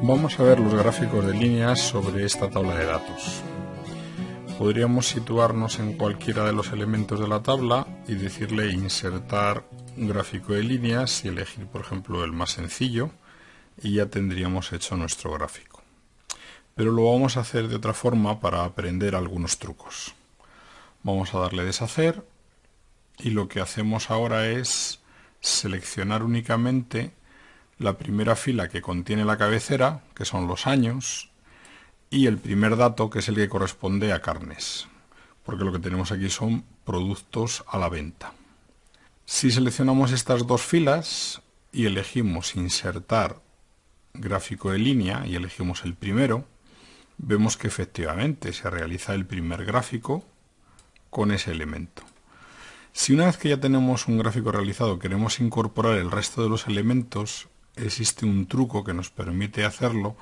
Vamos a ver los gráficos de líneas sobre esta tabla de datos. Podríamos situarnos en cualquiera de los elementos de la tabla y decirle insertar un gráfico de líneas y elegir, por ejemplo, el más sencillo, y ya tendríamos hecho nuestro gráfico. Pero lo vamos a hacer de otra forma para aprender algunos trucos. Vamos a darle deshacer y lo que hacemos ahora es seleccionar únicamente la primera fila que contiene la cabecera, que son los años, y el primer dato, que es el que corresponde a carnes, porque lo que tenemos aquí son productos a la venta. Si seleccionamos estas dos filas y elegimos insertar gráfico de línea y elegimos el primero, vemos que efectivamente se realiza el primer gráfico con ese elemento. Si una vez que ya tenemos un gráfico realizado queremos incorporar el resto de los elementos, existe un truco que nos permite hacerlo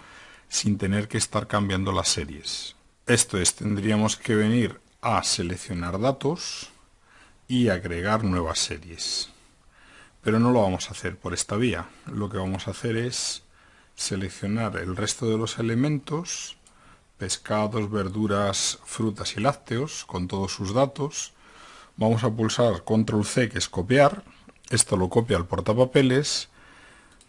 sin tener que estar cambiando las series. Esto es, tendríamos que venir a seleccionar datos y agregar nuevas series. Pero no lo vamos a hacer por esta vía. Lo que vamos a hacer es seleccionar el resto de los elementos, pescados, verduras, frutas y lácteos, con todos sus datos. Vamos a pulsar Control C, que es copiar. Esto lo copia al portapapeles.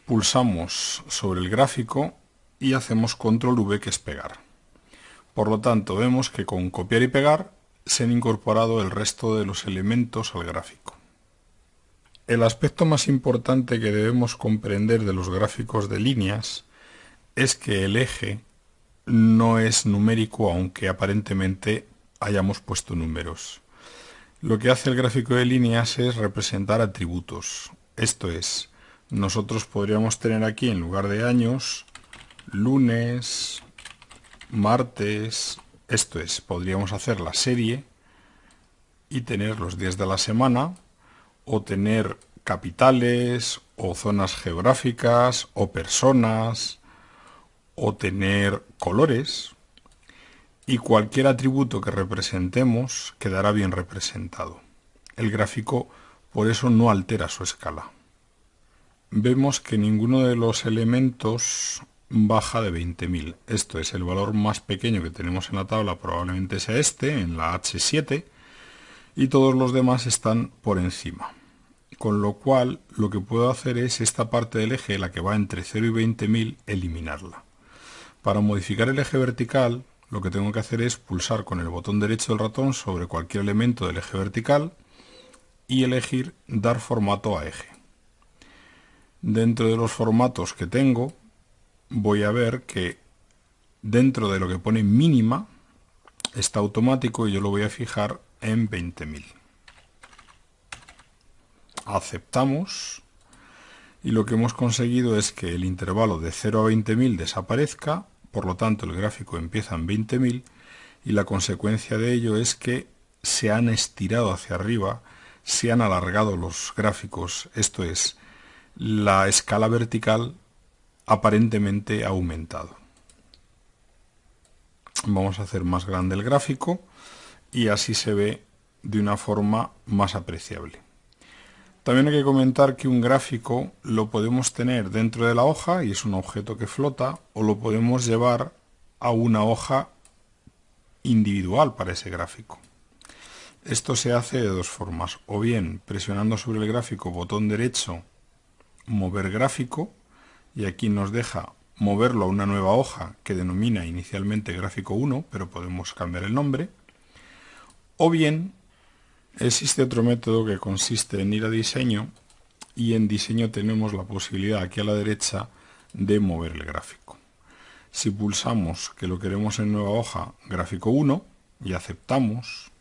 Pulsamos sobre el gráfico y hacemos Control V, que es pegar. Por lo tanto, vemos que con copiar y pegar se han incorporado el resto de los elementos al gráfico. El aspecto más importante que debemos comprender de los gráficos de líneas es que el eje no es numérico, aunque aparentemente hayamos puesto números. Lo que hace el gráfico de líneas es representar atributos. Esto es, nosotros podríamos tener aquí, en lugar de años, lunes, martes. Esto es, podríamos hacer la serie y tener los días de la semana, o tener capitales, o zonas geográficas, o personas, o tener colores, y cualquier atributo que representemos quedará bien representado. El gráfico por eso no altera su escala. Vemos que ninguno de los elementos baja de 20.000. Esto es, el valor más pequeño que tenemos en la tabla probablemente sea este, en la H7, y todos los demás están por encima. Con lo cual, lo que puedo hacer es esta parte del eje, la que va entre 0 y 20.000, eliminarla. Para modificar el eje vertical, lo que tengo que hacer es pulsar con el botón derecho del ratón sobre cualquier elemento del eje vertical y elegir dar formato a eje. Dentro de los formatos que tengo, voy a ver que dentro de lo que pone mínima está automático y yo lo voy a fijar en 20.000. Aceptamos y lo que hemos conseguido es que el intervalo de 0 a 20.000 desaparezca, por lo tanto el gráfico empieza en 20.000 y la consecuencia de ello es que se han estirado hacia arriba, se han alargado los gráficos, esto es, la escala vertical aparentemente ha aumentado. Vamos a hacer más grande el gráfico y así se ve de una forma más apreciable. También hay que comentar que un gráfico lo podemos tener dentro de la hoja y es un objeto que flota, o lo podemos llevar a una hoja individual para ese gráfico. Esto se hace de dos formas, o bien presionando sobre el gráfico botón derecho, mover gráfico, y aquí nos deja moverlo a una nueva hoja que denomina inicialmente gráfico 1, pero podemos cambiar el nombre, o bien existe otro método que consiste en ir a diseño y en diseño tenemos la posibilidad aquí a la derecha de mover el gráfico. Si pulsamos que lo queremos en nueva hoja gráfico 1 y aceptamos,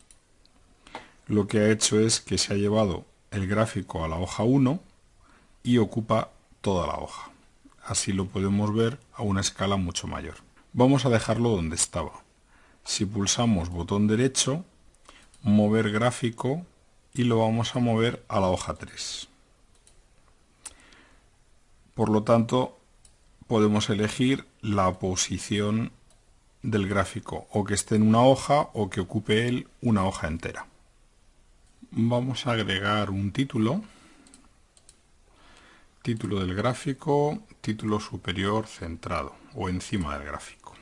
lo que ha hecho es que se ha llevado el gráfico a la hoja 1 y ocupa toda la hoja. Así lo podemos ver a una escala mucho mayor. Vamos a dejarlo donde estaba. Si pulsamos botón derecho, mover gráfico, y lo vamos a mover a la hoja 3. Por lo tanto, podemos elegir la posición del gráfico, o que esté en una hoja o que ocupe él una hoja entera. Vamos a agregar un título del gráfico, título superior centrado. o encima del gráfico.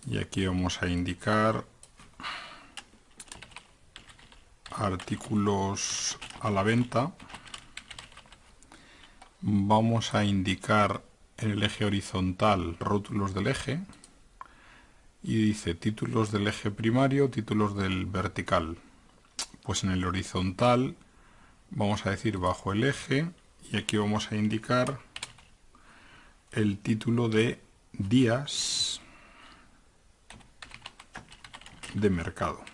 Y aquí vamos a indicar artículos a la venta. Vamos a indicar en el eje horizontal rótulos del eje y dice títulos del eje primario, títulos del vertical. Pues en el horizontal vamos a decir bajo el eje y aquí vamos a indicar el título de días de mercado.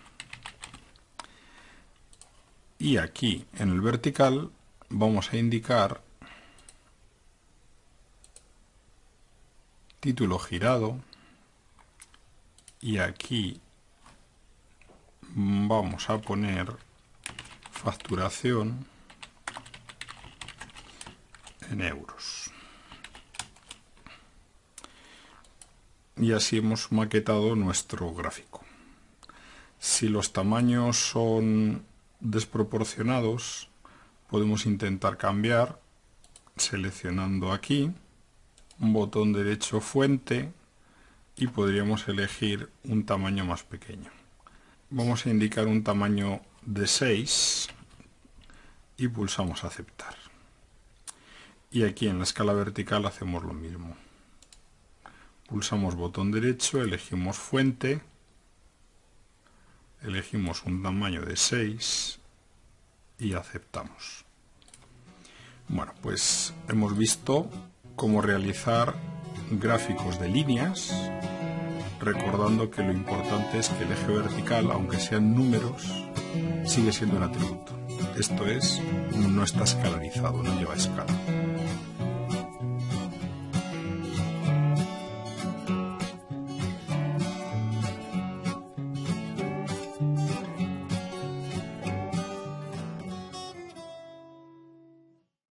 Y aquí en el vertical vamos a indicar título girado y aquí vamos a poner facturación en euros. Y así hemos maquetado nuestro gráfico. Si los tamaños son desproporcionados, podemos intentar cambiar seleccionando aquí un botón derecho fuente y podríamos elegir un tamaño más pequeño. Vamos a indicar un tamaño de 6 y pulsamos aceptar. Y aquí en la escala vertical hacemos lo mismo. Pulsamos botón derecho, elegimos fuente, elegimos un tamaño de 6 y aceptamos. Bueno, pues hemos visto cómo realizar gráficos de líneas, recordando que lo importante es que el eje vertical, aunque sean números, sigue siendo un atributo. Esto es, no está escalarizado, no lleva escala.